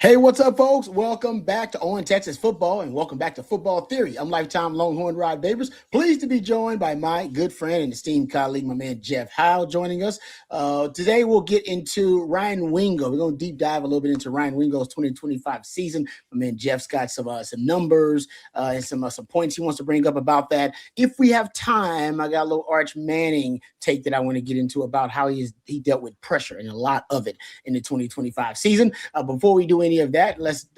Hey, what's up, folks? Welcome back to On Texas Football, and welcome back to Football Theory. I'm lifetime Longhorn Rod Babers. Pleased to be joined by my good friend and esteemed colleague, my man Jeff Howe, joining us. Today, we'll get into Ryan Wingo. We're going to deep dive a little bit into Ryan Wingo's 2025 season. My man Jeff's got some numbers and some points he wants to bring up about that. If we have time, I got a little Arch Manning take that I want to get into about how he dealt with pressure and a lot of it in the 2025 season. Before we do any of that, let's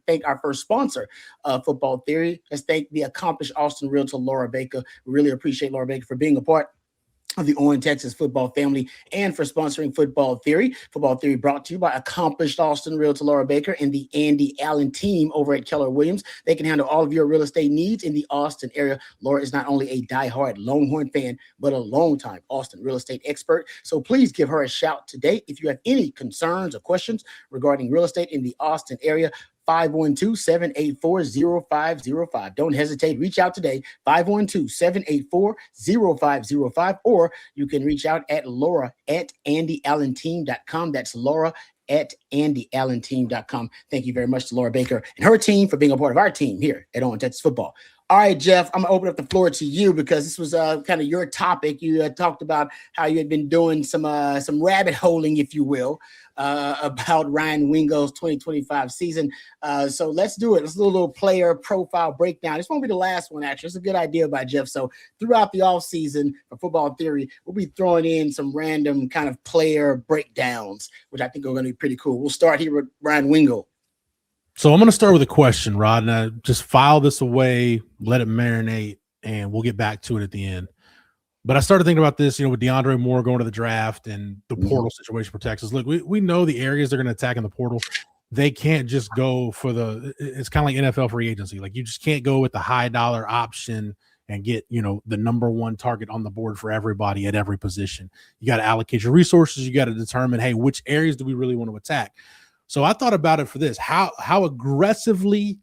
thank our first sponsor, Football Theory. Let's thank the accomplished Austin realtor, Laura Baker. We really appreciate Laura Baker for being a part of the On Texas football family and for sponsoring Football Theory. Football Theory brought to you by accomplished Austin realtor Laura Baker and the Andy Allen team over at Keller Williams. They can handle all of your real estate needs in the Austin area. Laura is not only a diehard Longhorn fan, but a longtime Austin real estate expert. So please give her a shout today if you have any concerns or questions regarding real estate in the Austin area. 512-784-0505. Don't hesitate. Reach out today, 512-784-0505, or you can reach out at Laura at AndyAllenTeam.com. That's Laura at AndyAllenTeam.com. Thank you very much to Laura Baker and her team for being a part of our team here at On Texas Football. All right, Jeff, I'm going to open up the floor to you because this was kind of your topic. You talked about how you had been doing some rabbit holing, if you will, about Ryan Wingo's 2025 season. So let's do it. Let's do a little player profile breakdown. This won't be the last one, actually. It's a good idea by Jeff. So throughout the offseason for Football Theory, we'll be throwing in some random kind of player breakdowns, which I think are going to be pretty cool. We'll start here with Ryan Wingo. So I'm going to start with a question, Rod, and I just file this away, let it marinate, and we'll get back to it at the end. But I started thinking about this, with DeAndre Moore going to the draft and the portal situation for Texas. Look, we know the areas they're going to attack in the portal. They can't just go for it's kind of like NFL free agency. Like, you just can't go with the high dollar option and get, the number one target on the board for everybody at every position. You got to allocate your resources. You got to determine, hey, which areas do we really want to attack? So I thought about it for this. How aggressively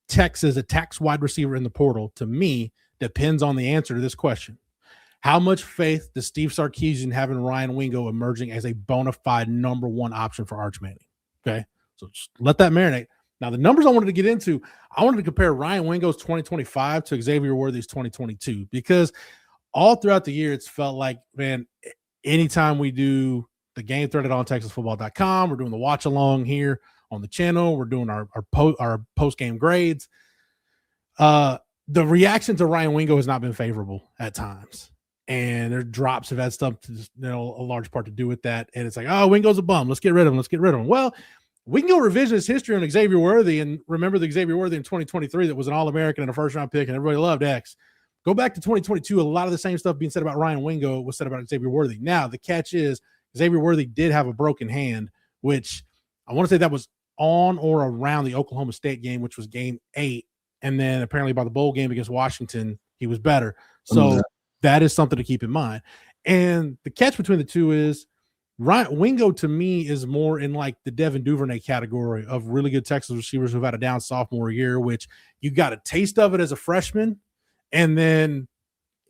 Texas attacks wide receiver in the portal, to me, depends on the answer to this question. How much faith does Steve Sarkisian have in Ryan Wingo emerging as a bona fide number one option for Arch Manning? Okay, so just let that marinate. Now, the numbers I wanted to get into, I wanted to compare Ryan Wingo's 2025 to Xavier Worthy's 2022, because all throughout the year, it's felt like, man, anytime we do the game thread at ontexasfootball.com, we're doing the watch along here on the channel, we're doing our post-game grades. The reaction to Ryan Wingo has not been favorable at times. And their drops have had stuff to a large part to do with that. And it's like, oh, Wingo's a bum. Let's get rid of him. Well, we can go revisionist history on Xavier Worthy and remember the Xavier Worthy in 2023 that was an All-American and a first-round pick, and everybody loved X. Go back to 2022, a lot of the same stuff being said about Ryan Wingo was said about Xavier Worthy. Now, the catch is Xavier Worthy did have a broken hand, which I want to say that was on or around the Oklahoma State game, which was game 8. And then apparently by the bowl game against Washington, he was better. So that is something to keep in mind. And the catch between the two is Ryan Wingo, to me, is more in like the Devin Duvernay category of really good Texas receivers who've had a down sophomore year, which you got a taste of it as a freshman. And then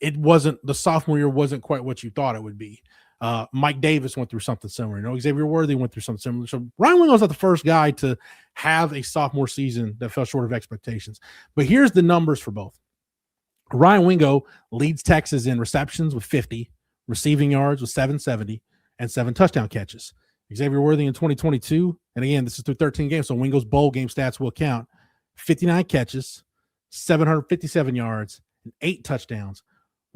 the sophomore year wasn't quite what you thought it would be. Mike Davis went through something similar. Xavier Worthy went through something similar. So Ryan Wingo's not the first guy to have a sophomore season that fell short of expectations. But here's the numbers for both. Ryan Wingo leads Texas in receptions with 50, receiving yards with 770, and 7 touchdown catches. Xavier Worthy in 2022, and again, this is through 13 games, so Wingo's bowl game stats will count, 59 catches, 757 yards, and 8 touchdowns.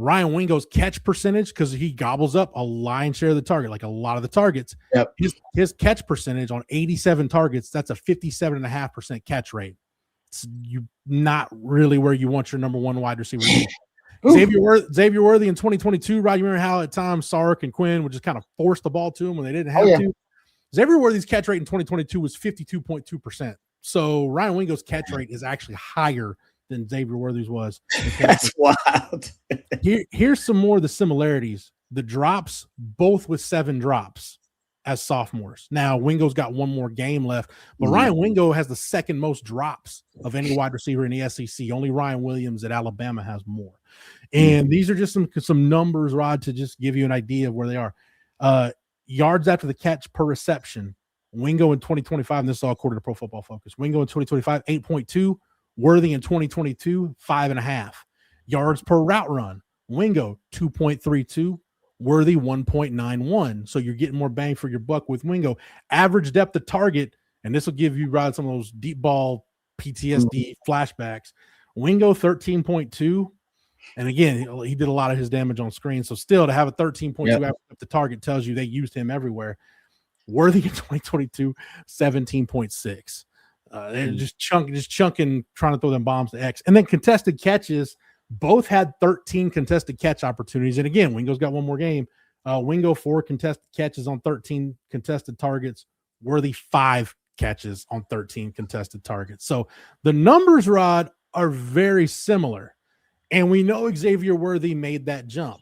Ryan Wingo's catch percentage, because he gobbles up a lion's share of the target, like a lot of the targets. Yep. His catch percentage on 87 targets, that's a 57.5% catch rate. It's not really where you want your number one wide receiver. Xavier Worthy in 2022, Rod, you remember how at times Sark and Quinn would just kind of force the ball to him when they didn't have to? Xavier Worthy's catch rate in 2022 was 52.2%. So Ryan Wingo's catch rate is actually higher than Xavier Worthy's was. That's wild. Here's some more of the similarities. The drops, both with 7 drops as sophomores. Now, Wingo's got one more game left, but Ryan Wingo has the second most drops of any wide receiver in the SEC. Only Ryan Williams at Alabama has more. And these are just some numbers, Rod, to just give you an idea of where they are. Yards after the catch per reception. Wingo in 2025, and this is all according to Pro Football Focus. Wingo in 2025, 8.2. Worthy in 2022, 5.5. Yards per route run. Wingo, 2.32. Worthy, 1.91. So you're getting more bang for your buck with Wingo. Average depth of target, and this will give you, Rod, some of those deep ball PTSD flashbacks. Wingo, 13.2. And again, he did a lot of his damage on screen. So still to have a 13.2 average depth of target tells you they used him everywhere. Worthy in 2022, 17.6. They're just chunking, trying to throw them bombs to X. And then contested catches, both had 13 contested catch opportunities. And again, Wingo's got one more game. Wingo 4 contested catches on 13 contested targets. Worthy 5 catches on 13 contested targets. So the numbers, Rod, are very similar. And we know Xavier Worthy made that jump.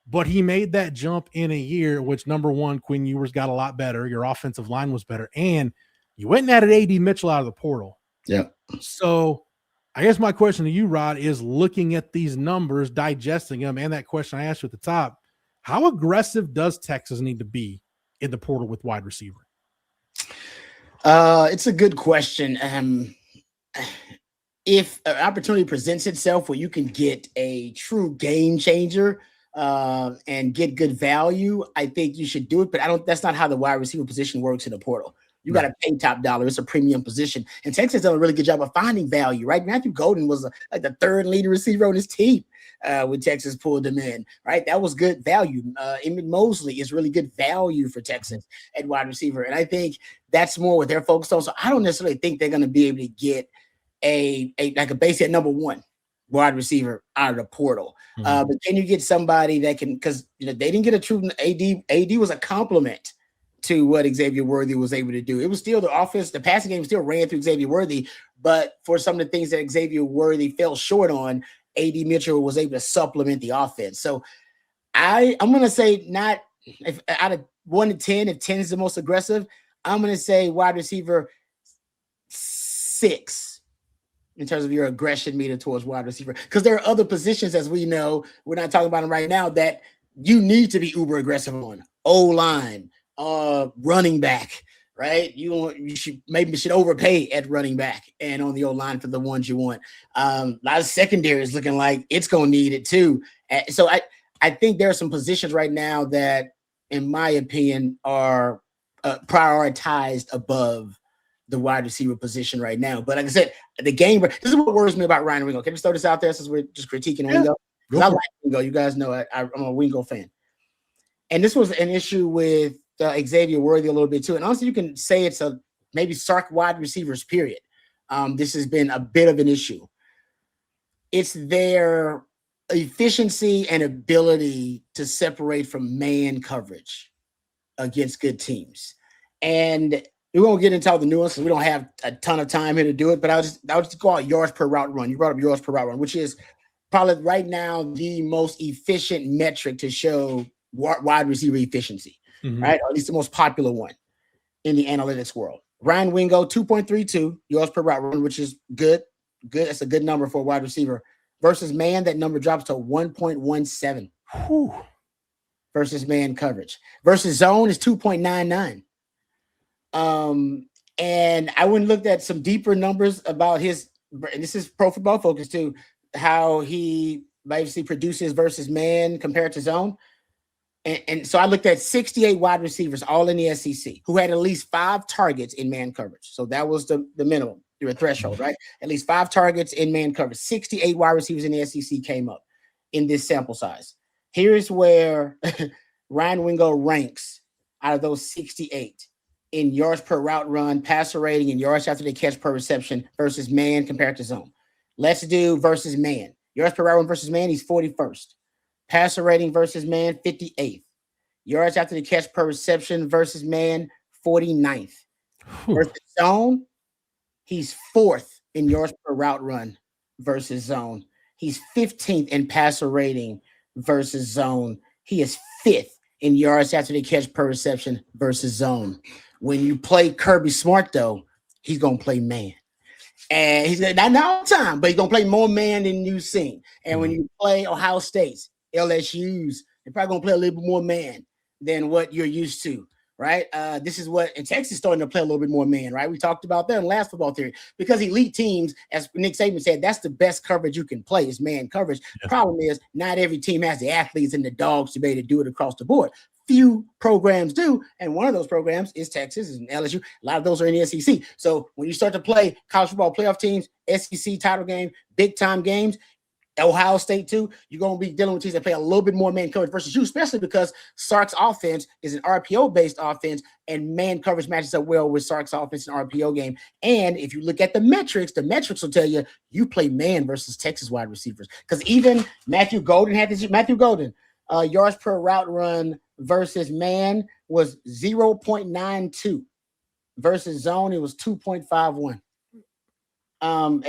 But he made that jump in a year which, number one, Quinn Ewers got a lot better. Your offensive line was better. And you went and added A.D. Mitchell out of the portal. Yeah. So I guess my question to you, Rod, is looking at these numbers, digesting them, and that question I asked you at the top, how aggressive does Texas need to be in the portal with wide receiver? It's a good question. If an opportunity presents itself where you can get a true game changer and get good value, I think you should do it. But that's not how the wide receiver position works in the portal. You got to pay top dollar. It's a premium position. And Texas done a really good job of finding value, right? Matthew Golden was like the third leading receiver on his team when Texas pulled him in, right? That was good value. Emmett Mosley is really good value for Texas at wide receiver. And I think that's more what they're focused on. So I don't necessarily think they're going to be able to get a basic number one wide receiver out of the portal. But can you get somebody that can, because they didn't get a true AD was a compliment to what Xavier Worthy was able to do. It was still the offense, the passing game still ran through Xavier Worthy, but for some of the things that Xavier Worthy fell short on, AD Mitchell was able to supplement the offense. So I'm going to say not if out of 1 to 10, if 10 is the most aggressive, I'm going to say wide receiver 6 in terms of your aggression meter towards wide receiver. Because there are other positions, as we know, we're not talking about them right now, that you need to be uber aggressive on. O-line, running back, right? You should overpay at running back and on the O-line for the ones you want. A lot of secondary is looking like it's going to need it too. So I think there are some positions right now that, in my opinion, are prioritized above the wide receiver position right now. But like I said, the game, this is what worries me about Ryan Wingo. Can we throw this out there since we're just critiquing Wingo? Because I like Wingo. You guys know I'm a Wingo fan. And this was an issue with Xavier Worthy a little bit too. And honestly, you can say it's a maybe Sark wide receivers, period. This has been a bit of an issue. It's their efficiency and ability to separate from man coverage against good teams. And we won't get into all the nuances. We don't have a ton of time here to do it, but I'll just call it yards per route run. You brought up yards per route run, which is probably right now the most efficient metric to show wide receiver efficiency, right? Or at least the most popular one in the analytics world. Ryan Wingo, 2.32 yards per route run, which is good. Good. That's a good number for a wide receiver. Versus man, that number drops to 1.17. Versus man coverage. Versus zone is 2.99. And I went and looked at some deeper numbers about his, and this is Pro Football Focus too, how he basically produces versus man compared to zone. And so I looked at 68 wide receivers, all in the SEC, who had at least 5 targets in man coverage. So that was the minimum, your threshold, right? At least 5 targets in man coverage. 68 wide receivers in the SEC came up in this sample size. Here's where Ryan Wingo ranks out of those 68 in yards per route run, passer rating, and yards after the catch per reception versus man compared to zone. Let's do versus man. Yards per route run versus man, he's 41st. Passer rating versus man, 58th. Yards after the catch per reception versus man, 49th. Versus zone, he's 4th in yards per route run versus zone. He's 15th in passer rating versus zone. He is 5th in yards after the catch per reception versus zone. When you play Kirby Smart, though, he's going to play man. And he's not all the time, but he's going to play more man than you've seen. And when you play Ohio State's, LSU's, they're probably going to play a little bit more man than what you're used to, right? This is what, and Texas is starting to play a little bit more man, right? We talked about that in last football theory, because elite teams, as Nick Saban said, that's the best coverage you can play is man coverage. Yeah. Problem is, not every team has the athletes and the dogs to be able to do it across the board. Few programs do, and one of those programs is Texas and LSU. A lot of those are in the SEC. So when you start to play college football playoff teams, SEC title game, big time games, Ohio State too, you're going to be dealing with teams that play a little bit more man coverage versus you, especially because Sark's offense is an RPO-based offense, and man coverage matches up well with Sark's offense and RPO game. And if you look at the metrics will tell you you play man versus Texas wide receivers. Because even Matthew Golden had this. Matthew Golden, yards per route run versus man was 0.92. Versus zone, it was 2.51.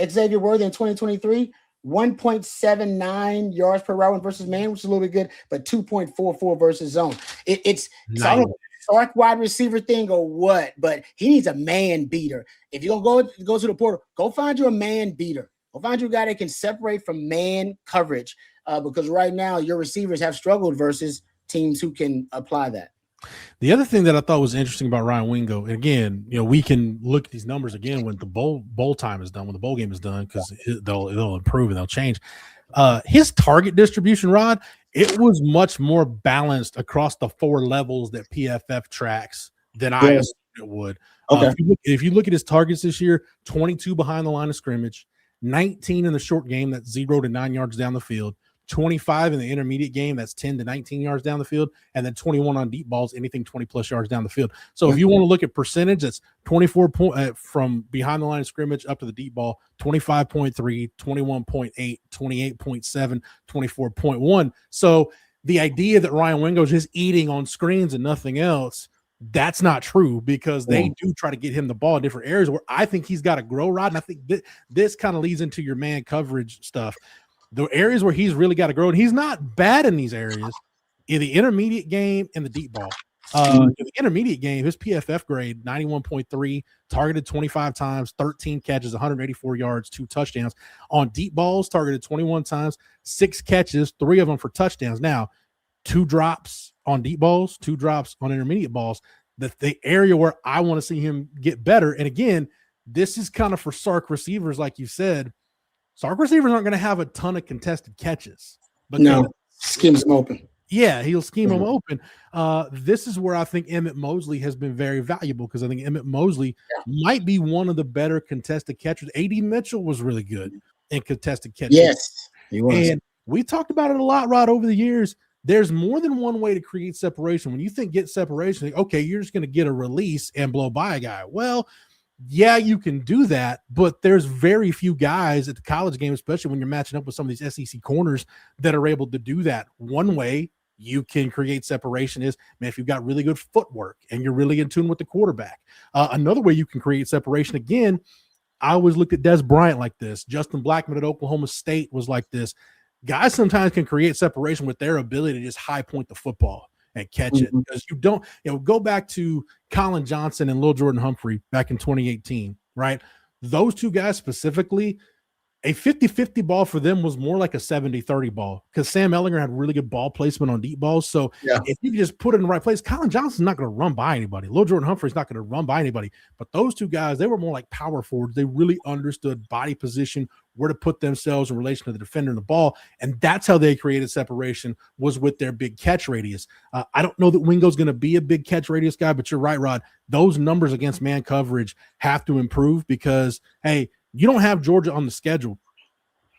Xavier Worthy in 2023, 1.79 yards per route versus man, which is a little bit good, but 2.44 versus zone. It's nice. I don't know, Sark wide receiver thing or what, but he needs a man beater. If you're going to go to the portal, go find you a man beater. Go find you a guy that can separate from man coverage, because right now your receivers have struggled versus teams who can apply that. The other thing that I thought was interesting about Ryan Wingo, and again, we can look at these numbers again when the bowl time is done, when the bowl game is done, because they'll improve and they'll change. His target distribution, Rod, it was much more balanced across the 4 levels that PFF tracks than I assumed it would. Okay. If you look at his targets this year, 22 behind the line of scrimmage, 19 in the short game, that's 0 to 9 yards down the field, 25 in the intermediate game, that's 10 to 19 yards down the field, and then 21 on deep balls, anything 20 plus yards down the field. So if you want to look at percentage, that's 24 from behind the line of scrimmage up to the deep ball, 25.3, 21.8, 28.7, 24.1. So the idea that Ryan Wingo is just eating on screens and nothing else, that's not true, because they do try to get him the ball in different areas where I think he's got to grow, Rod. And I think this kind of leads into your man coverage stuff. The areas where he's really got to grow, and he's not bad in these areas, in the intermediate game and the deep ball. In the intermediate game, his PFF grade, 91.3, targeted 25 times, 13 catches, 184 yards, 2 touchdowns. On deep balls, targeted 21 times, 6 catches, 3 of them for touchdowns. Now, 2 drops on deep balls, 2 drops on intermediate balls. The area where I want to see him get better, and again, this is kind of for Sark receivers, like you said. Sark receivers aren't going to have a ton of contested catches. But no, schemes them open. Yeah, he'll scheme them open. This is where I think Emmett Mosley has been very valuable, because I think Emmett Mosley might be one of the better contested catchers. A.D. Mitchell was really good in contested catches. Yes, he was. And we talked about it a lot, Rod, over the years. There's more than one way to create separation. When you think get separation, okay, you're just going to get a release and blow by a guy. Well, yeah, you can do that, but there's very few guys at the college game, especially when you're matching up with some of these SEC corners, that are able to do that. One way you can create separation is, man, if you've got really good footwork and you're really in tune with the quarterback. Another way you can create separation, again, I always looked at Des Bryant like this. Justin Blackman at Oklahoma State was like this. Guys sometimes can create separation with their ability to just high point the football and catch it, because you don't, go back to Colin Johnson and Lil Jordan Humphrey back in 2018, right? Those 2 guys specifically, a 50-50 ball for them was more like a 70-30 ball, because Sam Ehlinger had really good ball placement on deep balls. So if you just put it in the right place, Colin Johnson's not going to run by anybody. Lil Jordan Humphrey's not going to run by anybody. But those 2 guys, they were more like power forwards. They really understood body position, where to put themselves in relation to the defender and the ball. And that's how they created separation, was with their big catch radius. I don't know that Wingo's going to be a big catch radius guy, but you're right, Rod. Those numbers against man coverage have to improve, because, hey, you don't have Georgia on the schedule,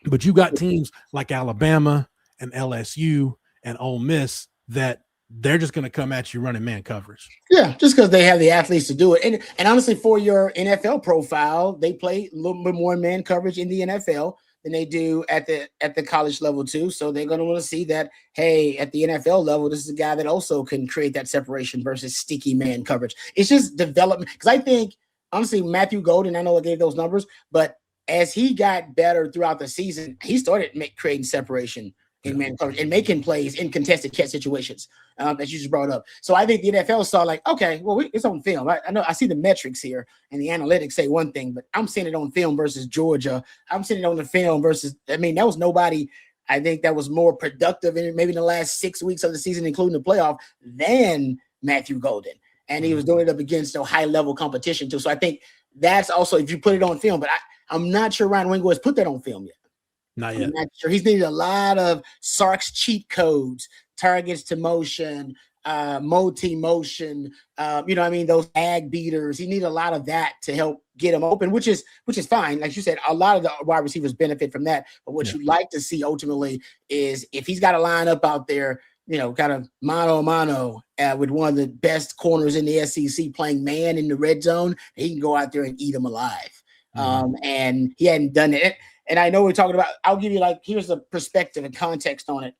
but you got teams like Alabama and LSU and Ole Miss that they're just going to come at you running man coverage. Yeah, just because they have the athletes to do it. And honestly, for your NFL profile, they play a little bit more man coverage in the NFL than they do at the college level too. So they're going to want to see that, hey, at the NFL level, this is a guy that also can create that separation versus sticky man coverage. It's just development. Because I think, honestly, Matthew Golden, I know I gave those numbers, but as he got better throughout the season, he started creating separation in man coverage and making plays in contested catch situations, as you just brought up. So I think the NFL saw like, okay, well, it's on film. I know I see the metrics here and the analytics say one thing, but I'm seeing it on film versus Georgia. I'm seeing it on the film versus, that was nobody, I think, that was more productive in maybe in the last 6 weeks of the season, including the playoff, than Matthew Golden. and he was doing it up against high level competition too. So I think that's also if you put it on film, but I'm not sure Ryan Wingo has put that on film yet. Not yet. I'm not sure. He's needed a lot of Sark's cheat codes, targets to motion, multi-motion, you know what I mean, those ag beaters. He needs a lot of that to help get him open, which is fine. Like you said, a lot of the wide receivers benefit from that. But what you'd like to see ultimately is if he's got a lineup out there, you know, kind of mano a mano with one of the best corners in the SEC playing man in the red zone, he can go out there and eat them alive. And he hadn't done it. And I know we're talking about, I'll give you here's a perspective and context on it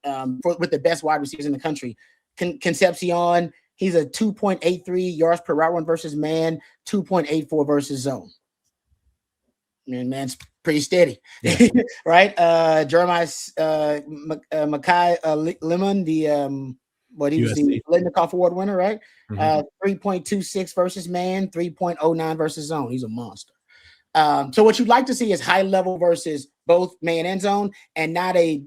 with the best wide receivers in the country. Concepcion, he's a 2.83 yards per route run versus man, 2.84 versus zone. And man's pretty steady, right? Jeremiah Makai Lemon, he was the Litnikoff Award winner, right? 3.26 versus man, 3.09 versus zone. He's a monster. So what you'd like to see is high level versus both man and zone, and not a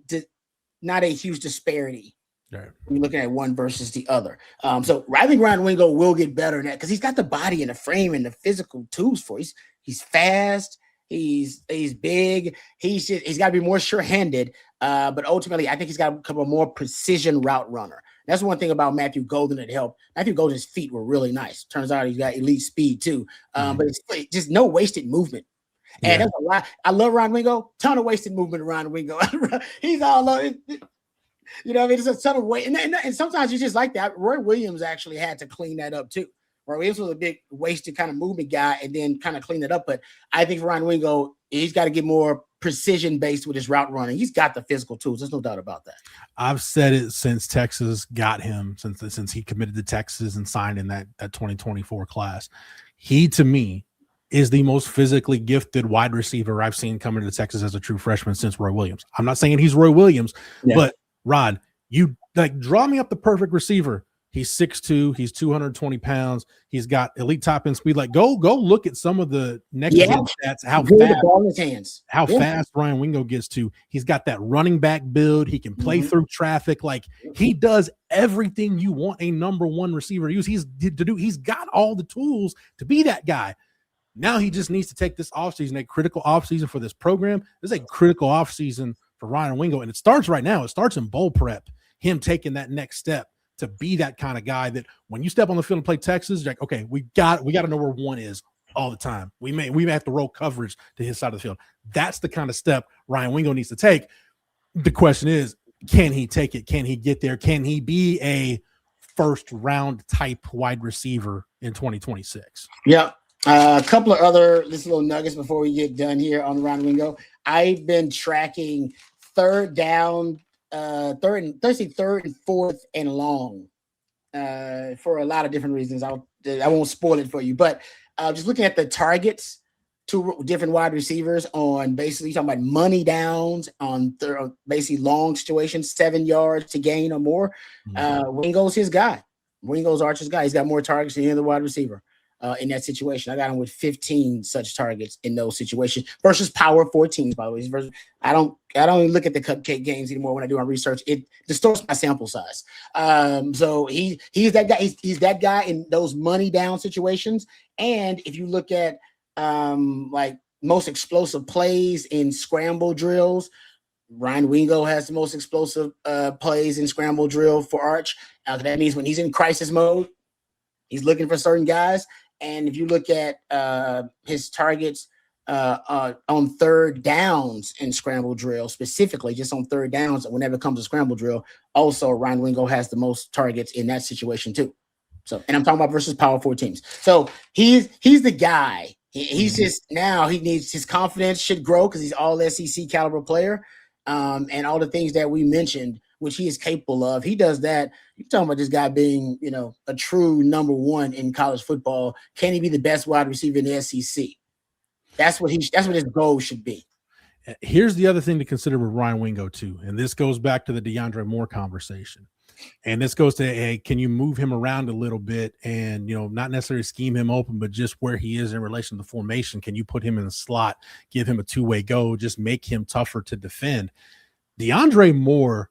huge disparity. Right. You're looking at one versus the other. So I think Ryan Wingo will get better in that because he's got the body and the frame and the physical tools for it. He's fast. He's big. He's got to be more sure-handed. But ultimately, I think he's got to become a more precision route runner. That's one thing about Matthew Golden that helped. Matthew Golden's feet were really nice. Turns out he's got elite speed too. But it's just no wasted movement. And that's a lot. I love Ryan Wingo. Ton of wasted movement around Wingo. He's all over. You know what I mean? It's a ton of weight. And sometimes you just like that. Roy Williams actually had to clean that up too. Roy Williams was a big wasted kind of movement guy and then kind of clean it up. But I think for Ryan Wingo, he's got to get more precision based with his route running. He's got the physical tools. There's no doubt about that. I've said it since Texas got him, since he committed to Texas and signed in that 2024 class. He, to me, is the most physically gifted wide receiver I've seen coming to Texas as a true freshman since Roy Williams. I'm not saying he's Roy Williams, but Rod, you draw me up the perfect receiver. He's 6'2", he's 220 pounds, he's got elite top end speed. Go look at some of the next gen stats, how fast Ryan Wingo gets to. He's got that running back build, he can play through traffic. He does everything you want a number one receiver to use. He's got all the tools to be that guy. Now he just needs to take this offseason, a critical offseason for this program. This is a critical offseason for Ryan Wingo, and it starts right now. It starts in bowl prep, him taking that next step to be that kind of guy that when you step on the field and play Texas, you're like, okay, we got to know where one is all the time. We may have to roll coverage to his side of the field. That's the kind of step Ryan Wingo needs to take. The question is, can he take it? Can he get there? Can he be a first round type wide receiver in 2026? Yeah. A couple of other little nuggets before we get done here on Ryan Wingo. I've been tracking third and fourth and long for a lot of different reasons. I won't spoil it for you, but just looking at the targets to different wide receivers on basically talking about money downs on basically long situations, 7 yards to gain or more. Wingo's his guy. Wingo's Archer's guy. He's got more targets than any other wide receiver. In that situation, I got him with 15 such targets in those situations versus power 14. By the way, I don't even look at the cupcake games anymore when I do my research. It distorts my sample size. So he's that guy. He's that guy in those money down situations. And if you look at most explosive plays in scramble drills, Ryan Wingo has the most explosive plays in scramble drill for Arch. That means when he's in crisis mode, he's looking for certain guys. And if you look at his targets on third downs in scramble drill, specifically just on third downs, whenever it comes to scramble drill, also Ryan Wingo has the most targets in that situation too. So, and I'm talking about versus power 4 teams. So he's the guy. He's just now he needs his confidence should grow because he's all SEC caliber player, and all the things that we mentioned, which he is capable of. He does that. You're talking about this guy being, a true number one in college football. Can he be the best wide receiver in the SEC? That's what his goal should be. Here's the other thing to consider with Ryan Wingo too, and this goes back to the DeAndre Moore conversation. And this goes to, hey, can you move him around a little bit and, not necessarily scheme him open, but just where he is in relation to the formation? Can you put him in the slot, give him a two-way go, just make him tougher to defend? DeAndre Moore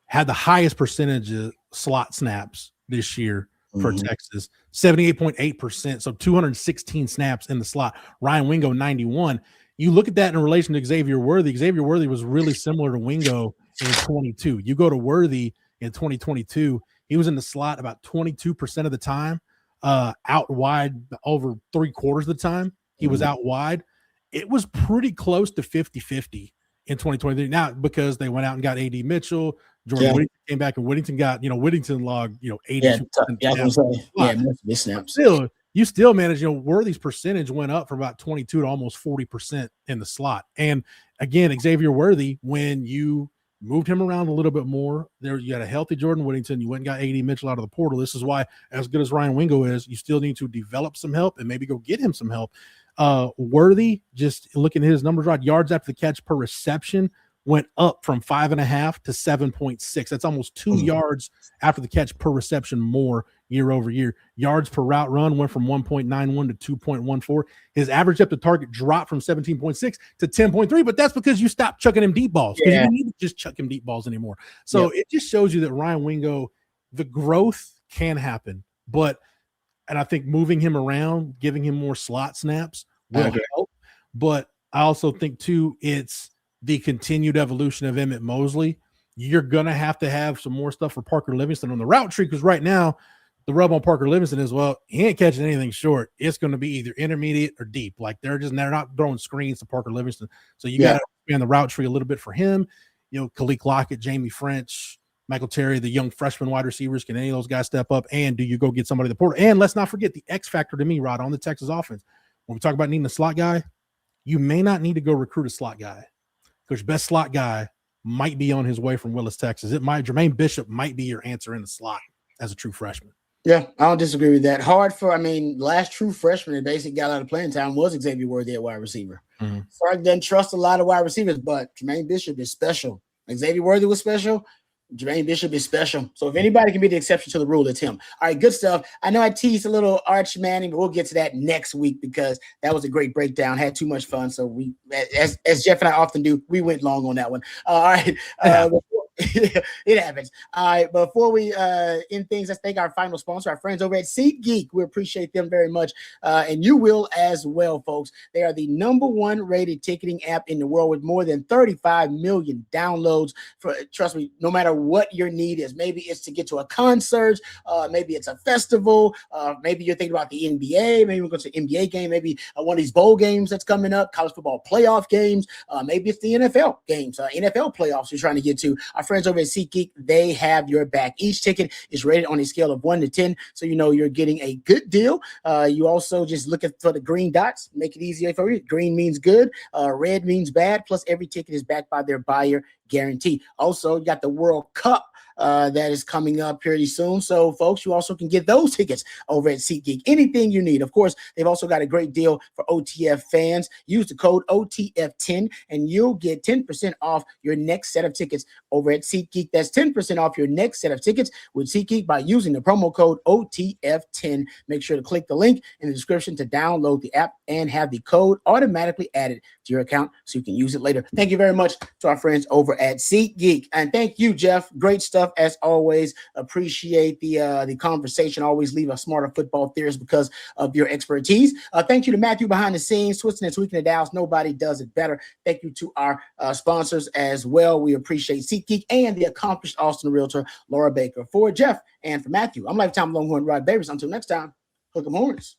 had the highest percentage of slot snaps this year for Texas, 78.8%. So 216 snaps in the slot. Ryan Wingo, 91. You look at that in relation to Xavier Worthy. Xavier Worthy was really similar to Wingo in 22. You go to Worthy in 2022, he was in the slot about 22% of the time, out wide over 3/4 of the time. He was out wide. It was pretty close to 50-50 in 2023. Now, because they went out and got A.D. Mitchell, Jordan Whittington came back, and Whittington got, Whittington logged, 82%. Snaps. You still manage, Worthy's percentage went up from about 22 to almost 40% in the slot. And again, Xavier Worthy, when you moved him around a little bit more, there you got a healthy Jordan Whittington, you went and got A.D. Mitchell out of the portal. This is why, as good as Ryan Wingo is, you still need to develop some help and maybe go get him some help. Worthy, just looking at his numbers, right, yards after the catch per reception went up from 5.5 to 7.6. That's almost 2 yards after the catch per reception more year over year. Yards per route run went from 1.91 to 2.14. His average depth of target dropped from 17.6 to 10.3, but that's because you stopped chucking him deep balls, because you don't need to just chuck him deep balls anymore. So it just shows you that Ryan Wingo, the growth can happen, and I think moving him around, giving him more slot snaps will help. But I also think too, it's the continued evolution of Emmett Mosley. You're going to have some more stuff for Parker Livingston on the route tree, because right now the rub on Parker Livingston is, well, he ain't catching anything short. It's going to be either intermediate or deep. Like they're not throwing screens to Parker Livingston. So you got to expand the route tree a little bit for him. Khalil Lockett, Jamie French, Michael Terry, the young freshman wide receivers. Can any of those guys step up? And do you go get somebody in the portal? And let's not forget the X factor to me, Rod, on the Texas offense. When we talk about needing a slot guy, you may not need to go recruit a slot guy, because your best slot guy might be on his way from Willis, Texas. Jermaine Bishop might be your answer in the slot as a true freshman. Yeah, I don't disagree with that. Last true freshman that basically got out of playing time was Xavier Worthy at wide receiver. Sark doesn't trust a lot of wide receivers, but Jermaine Bishop is special. Xavier Worthy was special. Jermaine Bishop is special. So if anybody can be the exception to the rule, it's him. All right, good stuff. I know I teased a little Arch Manning, but we'll get to that next week, because that was a great breakdown. Had too much fun. So we, as Jeff and I often do, we went long on that one. All right. It happens. All right. Before we end things, let's thank our final sponsor, our friends over at SeatGeek. We appreciate them very much. And you will as well, folks. They are the #1 rated ticketing app in the world with more than 35 million downloads. Trust me, no matter what your need is, maybe it's to get to a concert, maybe it's a festival, maybe you're thinking about the NBA, maybe we're going to an NBA game, maybe one of these bowl games that's coming up, college football playoff games, maybe it's the NFL games, NFL playoffs you're trying to get to. Our friends over at SeatGeek, they have your back. Each ticket is rated on a scale of 1 to 10, so you know you're getting a good deal. You also just look for the green dots, make it easier for you. Green means good, red means bad, plus every ticket is backed by their buyer guarantee. Also, you got the World Cup that is coming up pretty soon. So, folks, you also can get those tickets over at SeatGeek. Anything you need. Of course, they've also got a great deal for OTF fans. Use the code OTF10 and you'll get 10% off your next set of tickets over at SeatGeek. That's 10% off your next set of tickets with SeatGeek by using the promo code OTF10. Make sure to click the link in the description to download the app and have the code automatically added to your account so you can use it later. Thank you very much to our friends over at SeatGeek. And thank you, Jeff. Great stuff as always. Appreciate the conversation. Always leave a smarter football theorist because of your expertise. Thank you to Matthew behind the scenes, Twisting and Tweaking the Dallas. Nobody does it better. Thank you to our sponsors as well. We appreciate SeatGeek and the accomplished Austin realtor, Laura Baker. For Jeff and for Matthew, I'm Lifetime Longhorn Rod Babers. Until next time, hook 'em horns.